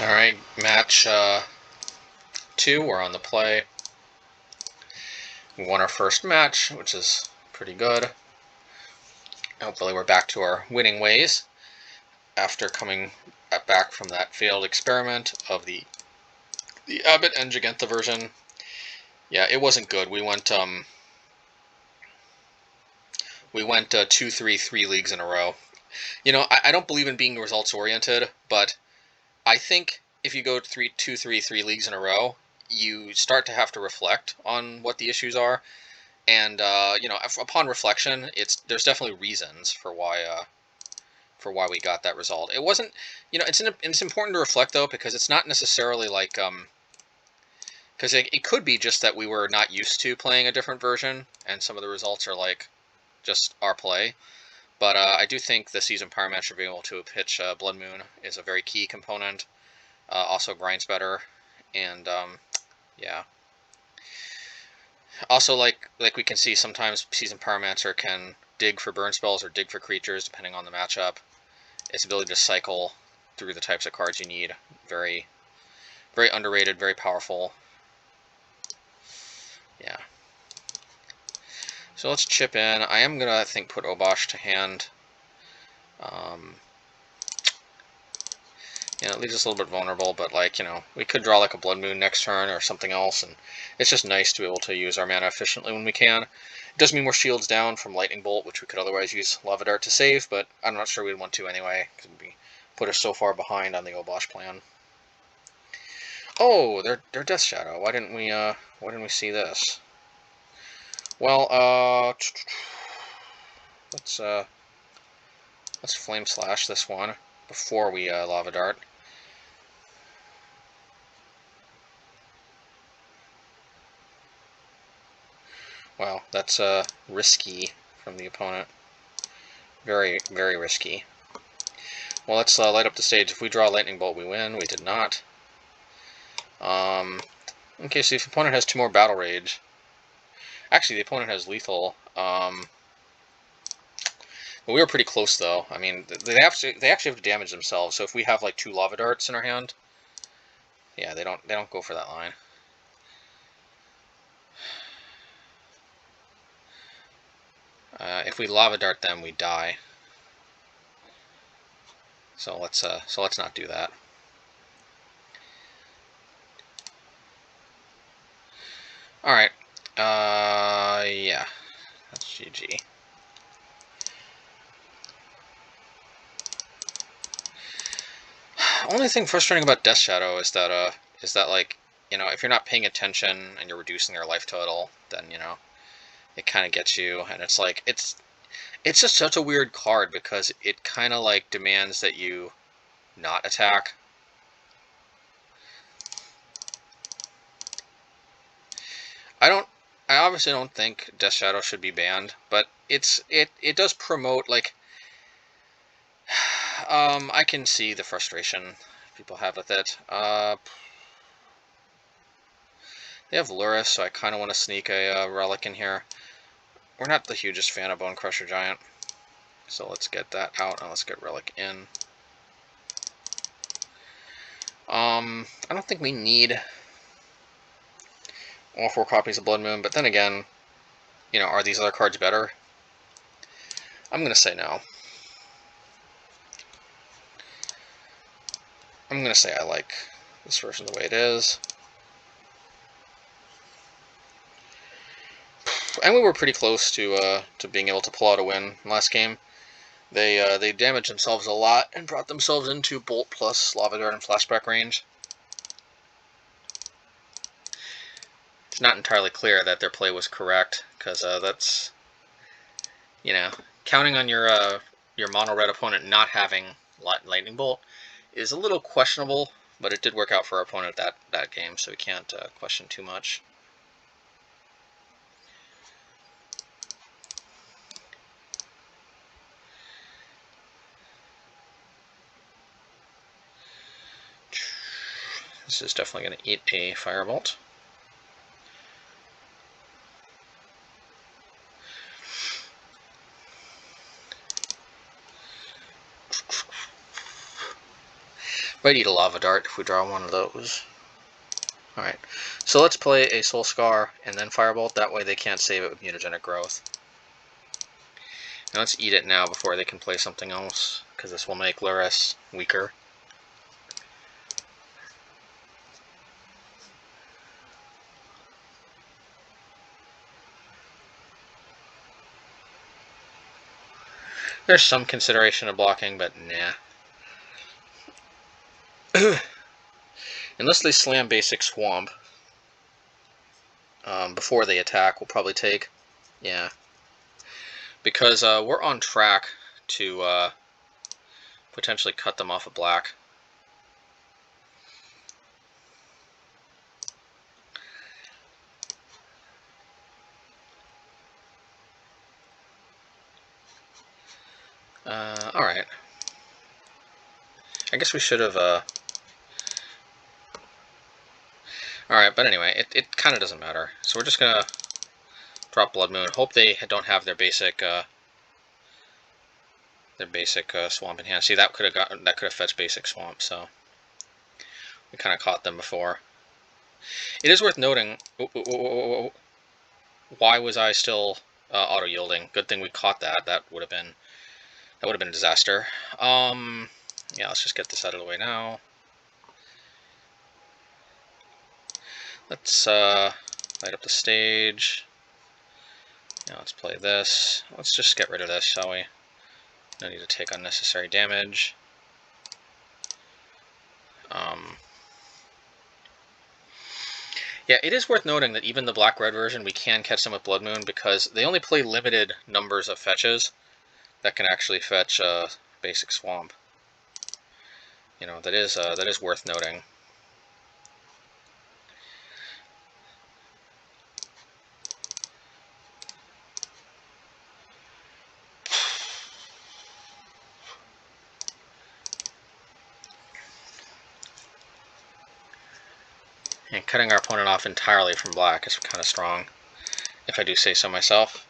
Alright, match 2, we're on the play. We won our first match, which is pretty good. Hopefully we're back to our winning ways after coming back from that failed experiment of the Abbott and Gigantha version. Yeah, it wasn't good. We went 2-3 leagues in a row. You know, I don't believe in being results oriented, but I think if you go 3 leagues in a row, you start to have to reflect on what the issues are, and you know, upon reflection, there's definitely reasons for why we got that result. It wasn't, you know, it's important to reflect though, because it's not necessarily like because it could be just that we were not used to playing a different version, and some of the results are like just our play. But I do think the Seasoned Pyromancer being able to pitch Blood Moon is a very key component. Also grinds better, and yeah. Also, like we can see, sometimes Seasoned Pyromancer can dig for burn spells or dig for creatures, depending on the matchup. Its ability to cycle through the types of cards you need, very, very underrated, very powerful. Yeah. So let's chip in. I am gonna, I think, put Obosh to hand. You know, it leaves us a little bit vulnerable, but, like, you know, we could draw like a Blood Moon next turn or something else, and it's just nice to be able to use our mana efficiently when we can. It does mean we're shields down from Lightning Bolt, which we could otherwise use Lava Dart to save, but I'm not sure we'd want to anyway, because it would put us so far behind on the Obosh plan. Oh, they're Death Shadow. Why didn't we see this? Well, let's Flame Slash this one before we Lava Dart. Wow, that's risky from the opponent. Very, very risky. Well, let's light up the stage. If we draw a Lightning Bolt, we win. We did not. Okay, so if the opponent has 2 more Battle Rage... Actually, the opponent has Lethal. We were pretty close, though. I mean, they actually have to damage themselves, so if we have, like, 2 Lava Darts in our hand... Yeah, they don't go for that line. If we Lava Dart them, we die. So let's not do that. All right. Yeah, that's GG. Only thing frustrating about Death Shadow is that like, you know, if you're not paying attention and you're reducing their life total, then, you know, it kind of gets you, and it's like, it's just such a weird card, because it kind of like demands that you not attack. I obviously don't think Death Shadow should be banned, but it does promote, like, I can see the frustration people have with it. They have Luris, so I kind of want to sneak a Relic in here. We're not the hugest fan of Bonecrusher Giant, so let's get that out, and let's get Relic in. I don't think we need all 4 copies of Blood Moon, but then again, you know, are these other cards better? I'm going to say no. I'm going to say I like this version the way it is. And we were pretty close to being able to pull out a win last game. They damaged themselves a lot and brought themselves into Bolt plus Lava Dart and Flashback range. It's not entirely clear that their play was correct, because that's, you know, counting on your mono red opponent not having Lightning Bolt is a little questionable, but it did work out for our opponent that game, so we can't question too much. This is definitely going to eat a Firebolt. Might eat a Lava Dart if we draw one of those. Alright, so let's play a Soul Scar and then Firebolt. That way they can't save it with Mutagenic Growth. Now let's eat it now before they can play something else, because this will make Lurrus weaker. There's some consideration of blocking, but nah. Unless they slam basic Swamp before they attack, we'll probably take. Yeah. Because we're on track to potentially cut them off of black. Alright. I guess we should have... Alright, but anyway, it kind of doesn't matter. So we're just going to drop Blood Moon. Hope they don't have their basic Swamp in hand. See, that could have fetched basic Swamp, so we kind of caught them before. It is worth noting... Why was I still auto-yielding? Good thing we caught that. That would have been a disaster. Yeah, let's just get this out of the way now. Let's light up the stage. Now let's play this. Let's just get rid of this, shall we? No need to take unnecessary damage. Yeah, it is worth noting that even the black-red version, we can catch them with Blood Moon because they only play limited numbers of fetches that can actually fetch basic Swamp. You know, that is worth noting. And cutting our opponent off entirely from black is kind of strong, if I do say so myself.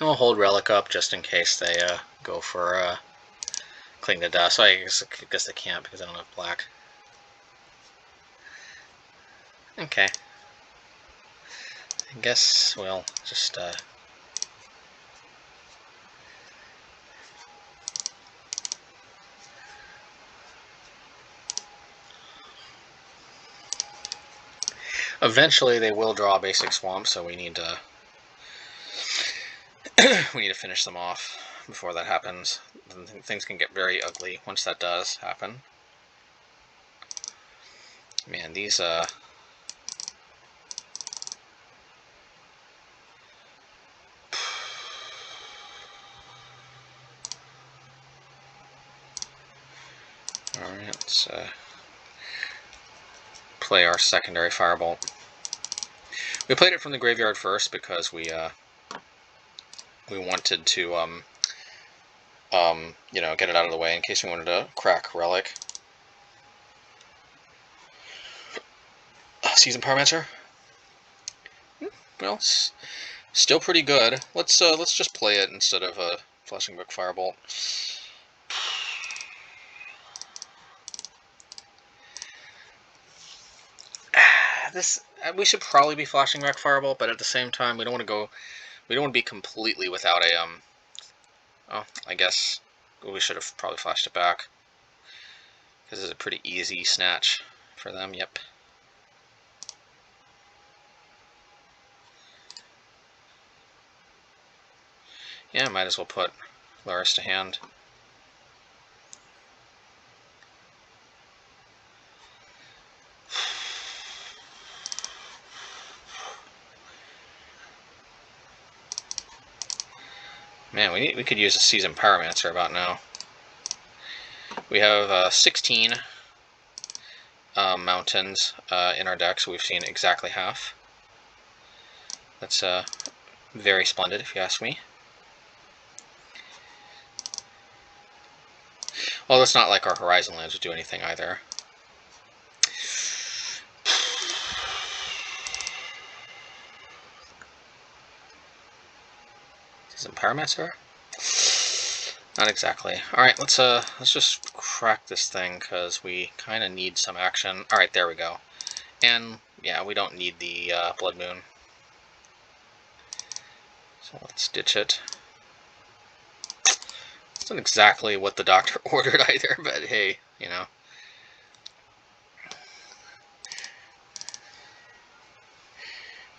And we'll hold Relic up just in case they go for Cling to Dust. So I guess they can't because I don't have black. Okay. I guess we'll just... Eventually they will draw a basic Swamp, so we need to finish them off before that happens. Things can get very ugly once that does happen. Man, these Alright, let's play our secondary Firebolt. We played it from the graveyard first because we wanted to you know, get it out of the way in case we wanted to crack Relic. Seasoned Pyromancer. Well, it's still pretty good. Let's just play it instead of Flashing Brook Firebolt. We should probably be Flashing Wreck Firebolt, but at the same time, we don't want to be completely without a oh, I guess we should have probably flashed it back because this is a pretty easy snatch for them. Yep. Yeah, might as well put Lurrus to hand. Man, we could use a Seasoned Pyromancer about now. We have 16 mountains in our deck, so we've seen exactly half. That's very splendid, if you ask me. Although it's not like our Horizon lands would do anything either. Seasoned Pyromancer? Not exactly. Alright, let's just crack this thing, because we kind of need some action. Alright, there we go. And, yeah, we don't need the Blood Moon. So let's ditch it. It's not exactly what the doctor ordered either, but hey, you know.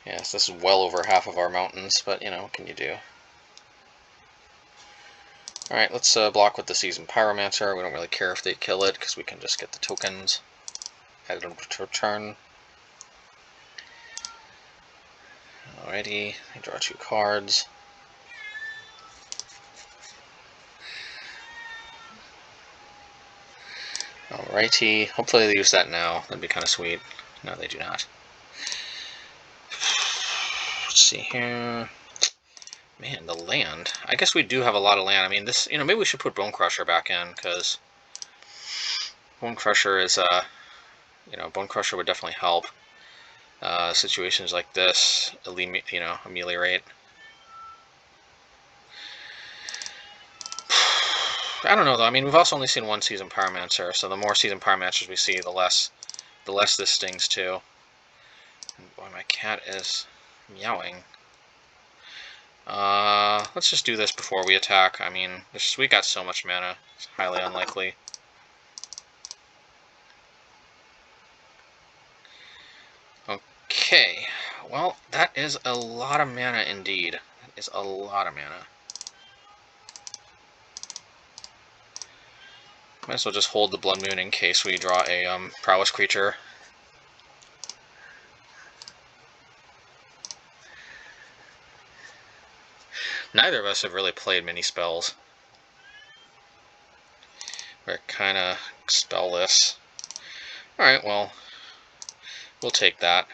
Yes, this is well over half of our mountains, but, you know, what can you do? Alright, let's block with the Seasoned Pyromancer. We don't really care if they kill it, because we can just get the tokens. Add them to turn. Alrighty, I draw 2 cards. Alrighty, hopefully they use that now. That'd be kind of sweet. No, they do not. Let's see here. Man, the land. I guess we do have a lot of land. I mean, this, you know, maybe we should put Bonecrusher back in, because Bonecrusher is, you know, Bonecrusher would definitely help. Situations like this, you know, ameliorate. I don't know though. I mean, we've also only seen one Seasoned Pyromancer, so the more Seasoned Pyromancers we see, the less this stings too. And boy, my cat is meowing. Let's just do this before we attack. I mean, we got so much mana. It's highly unlikely. Okay, well, that is a lot of mana indeed. That is a lot of mana. Might as well just hold the Blood Moon in case we draw a Prowess creature. Neither of us have really played many spells. We're kind of spellless. Alright, well, we'll take that.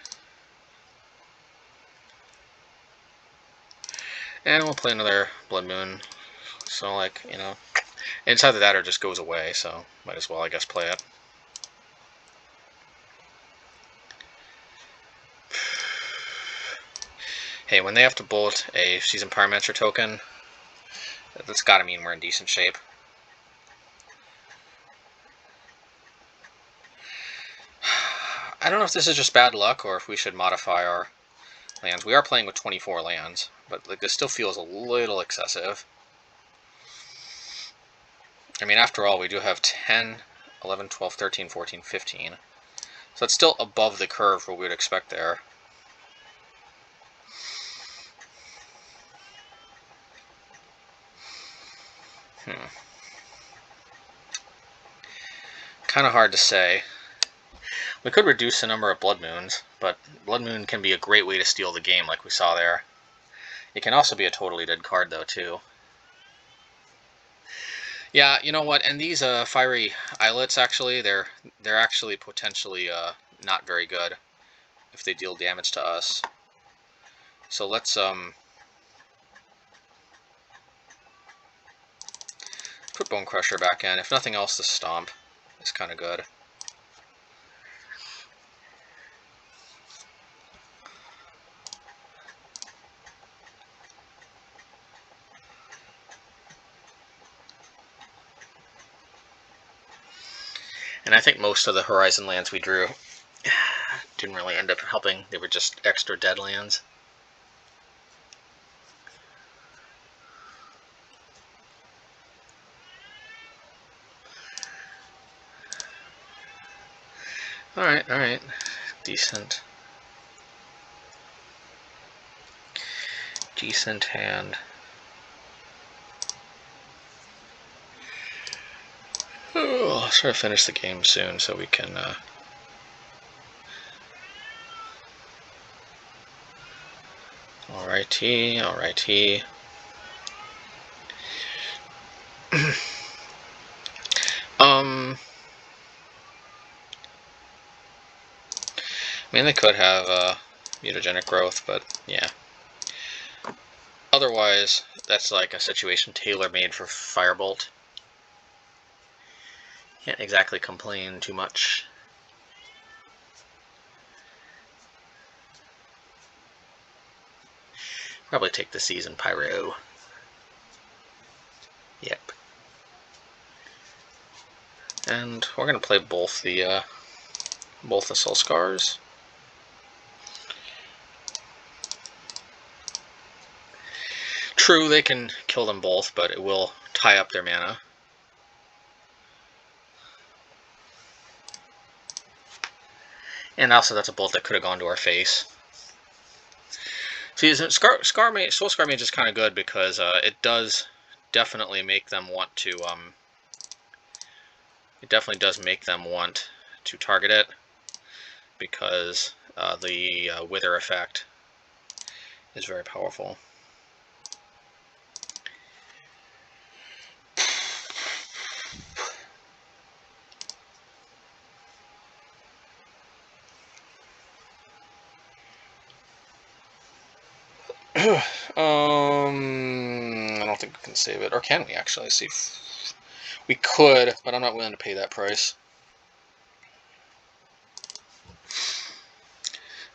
And we'll play another Blood Moon. So, like, you know, it's either that or it just goes away, so might as well, I guess, play it. Hey, when they have to bolt a Seasoned Pyromancer token, that's gotta mean we're in decent shape. I don't know if this is just bad luck or if we should modify our lands. We are playing with 24 lands, but like this still feels a little excessive. I mean, after all, we do have 10, 11, 12, 13, 14, 15. So it's still above the curve what we would expect there. Kind of hard to say. We could reduce the number of Blood Moons, but Blood Moon can be a great way to steal the game like we saw there. It can also be a totally dead card though too. Yeah, you know what, and these fiery islets actually, they're actually potentially not very good if they deal damage to us. So let's put Bonecrusher back in. If nothing else, the Stomp is kind of good. And I think most of the Horizon lands we drew didn't really end up helping. They were just extra dead lands. Alright. Decent. Decent hand. Oh, I'll try to finish the game soon so we can Alrighty. I mean, they could have mutagenic growth, but yeah. Otherwise, that's like a situation tailor-made for Firebolt. Can't exactly complain too much. Probably take the Seasoned Pyro. And we're going to play both the Soul Scars. True, they can kill them both, but it will tie up their mana. And also, that's a bolt that could have gone to our face. See, Soul Scar Mage is kind of good because it does definitely make them want to. It definitely does make them want to target it because the Wither effect is very powerful. I don't think we can save it. Or can we actually? See, we could, but I'm not willing to pay that price.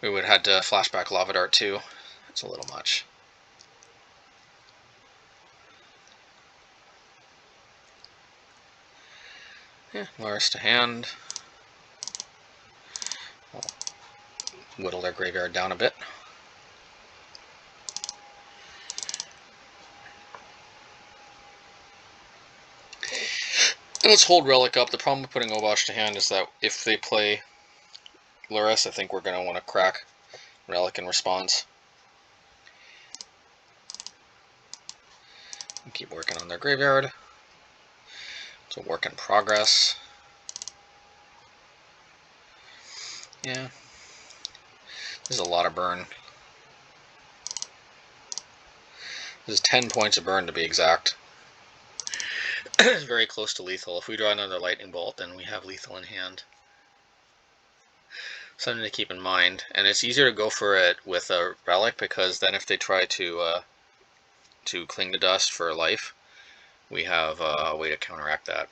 We would have had to flashback Lava Dart too. It's a little much. Yeah, Lars to hand. We'll whittle their graveyard down a bit. And let's hold Relic up. The problem with putting Obosh to hand is that if they play Luris, I think we're going to want to crack Relic in response. And keep working on their graveyard. It's a work in progress. Yeah. This is a lot of burn. This is 10 points of burn to be exact. It's very close to lethal. If we draw another Lightning Bolt, then we have lethal in hand. Something to keep in mind. And it's easier to go for it with a Relic, because then if they try to cling to dust for life, we have a way to counteract that.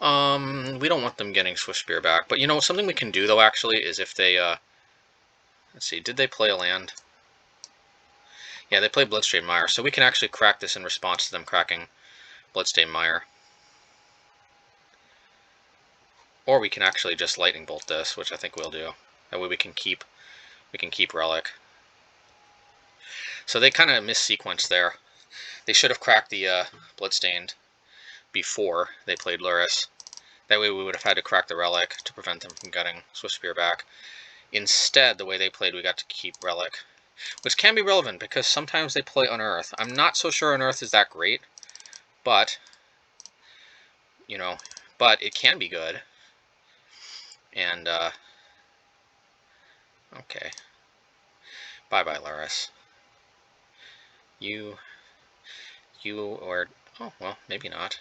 We don't want them getting Swiftspear back. But you know, something we can do though actually is if they, let's see, did they play a land? Yeah, they played Bloodstained Mire, so we can actually crack this in response to them cracking Bloodstained Mire. Or we can actually just Lightning Bolt this, which I think we'll do. That way we can keep Relic. So they kind of missequenced there. They should have cracked the Bloodstained before they played Luris. That way we would have had to crack the Relic to prevent them from getting Swiftspear back. Instead, the way they played, we got to keep Relic. Which can be relevant, because sometimes they play Unearth. I'm not so sure Unearth is that great, but, you know, but it can be good. And, okay. Bye-bye, Luris. You, or, oh, well, maybe not.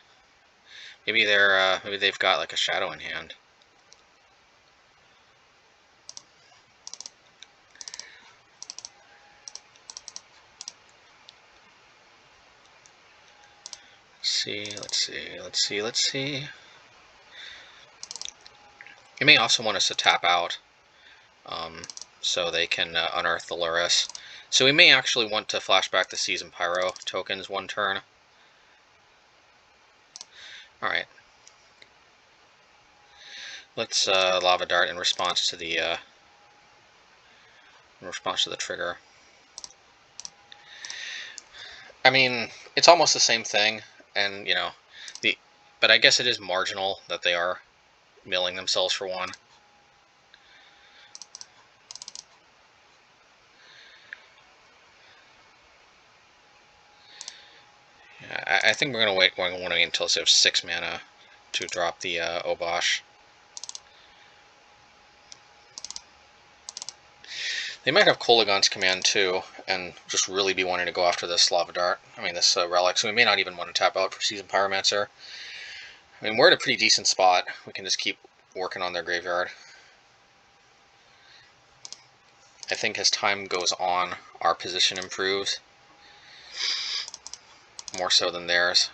Maybe they're, maybe they've got, like, a Shadow in hand. Let's see. You may also want us to tap out, so they can unearth the Luris. So we may actually want to flashback the Season Pyro tokens one turn. Alright. Let's Lava Dart in response to the trigger. I mean, it's almost the same thing, and you know, but I guess it is marginal that they are milling themselves for one. Yeah, I think we're gonna wait. We're gonna wait until they have 6 mana to drop the Obosh. They might have Kolaghan's Command too, and just really be wanting to go after this Lava Dart. I mean, this Relic. So we may not even want to tap out for Season Pyromancer. I mean, we're at a pretty decent spot. We can just keep working on their graveyard. I think as time goes on, our position improves. More so than theirs.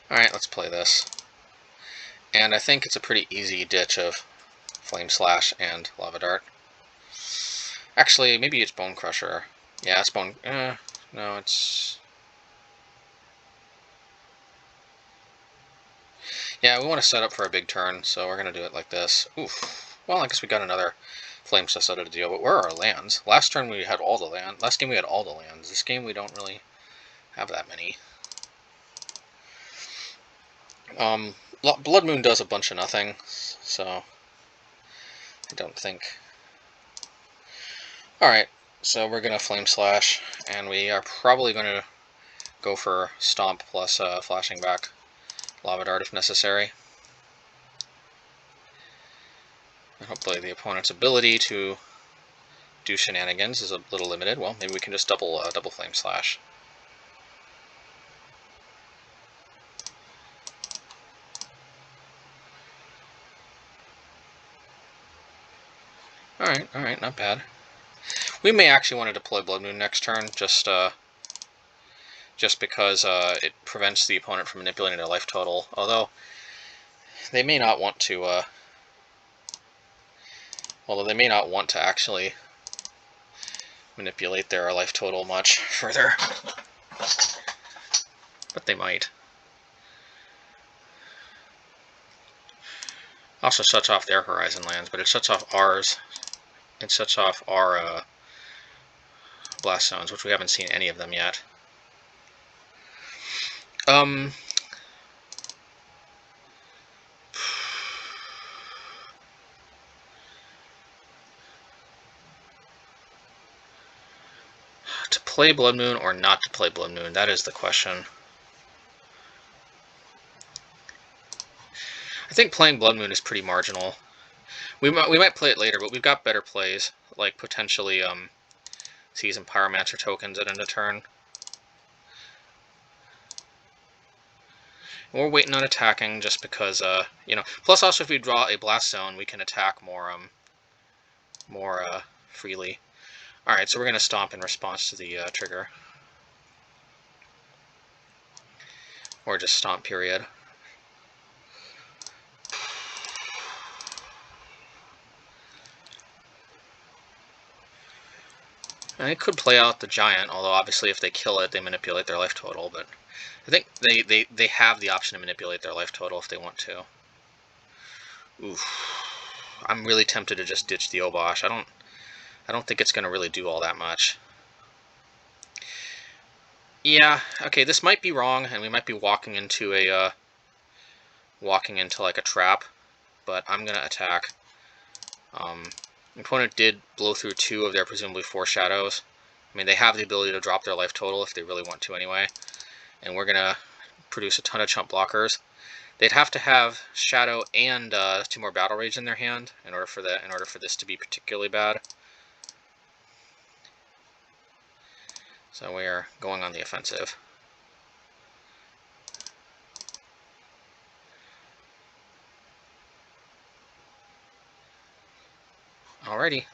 Alright, let's play this. And I think it's a pretty easy ditch of Flame Slash and Lava Dart. Actually, maybe it's Bonecrusher. Yeah, it's Bone... no, it's... Yeah, we want to set up for a big turn, so we're going to do it like this. Oof. Well, I guess we got another Flame Cessata to deal, but where are our lands? Last turn we had all the land. Last game we had all the lands. This game we don't really have that many. Blood Moon does a bunch of nothing, so I don't think... Alright, so we're going to Flame Slash, and we are probably going to go for Stomp plus Flashing back Lava Dart if necessary. And hopefully the opponent's ability to do shenanigans is a little limited. Well, maybe we can just double Flame Slash. Alright, not bad. We may actually want to deploy Blood Moon next turn, just because it prevents the opponent from manipulating their life total. Although they may not want to. Although they may not want to actually manipulate their life total much further, but they might. Also shuts off their Horizon lands, but it shuts off ours. It shuts off our Blast Zones, which we haven't seen any of them yet. To play Blood Moon or not to play Blood Moon, that is the question. I think playing Blood Moon is pretty marginal. We might play it later, but we've got better plays, like potentially season Pyromancer tokens at end of turn. We're waiting on attacking just because, you know. Plus, also if we draw a Blast Zone, we can attack more freely. All right, so we're gonna Stomp in response to the trigger, or just Stomp period. And it could play out the Giant, although obviously if they kill it, they manipulate their life total. But I think they have the option to manipulate their life total if they want to. Oof. I'm really tempted to just ditch the Obosh. I don't think it's going to really do all that much. Yeah, okay, this might be wrong, and we might be walking into like a trap, but I'm going to attack. The opponent did blow through 2 of their presumably 4 shadows. I mean, they have the ability to drop their life total if they really want to anyway. And we're going to produce a ton of chump blockers. They'd have to have Shadow and 2 more Battle Rage in their hand in order for this to be particularly bad. So we are going on the offensive. Alrighty.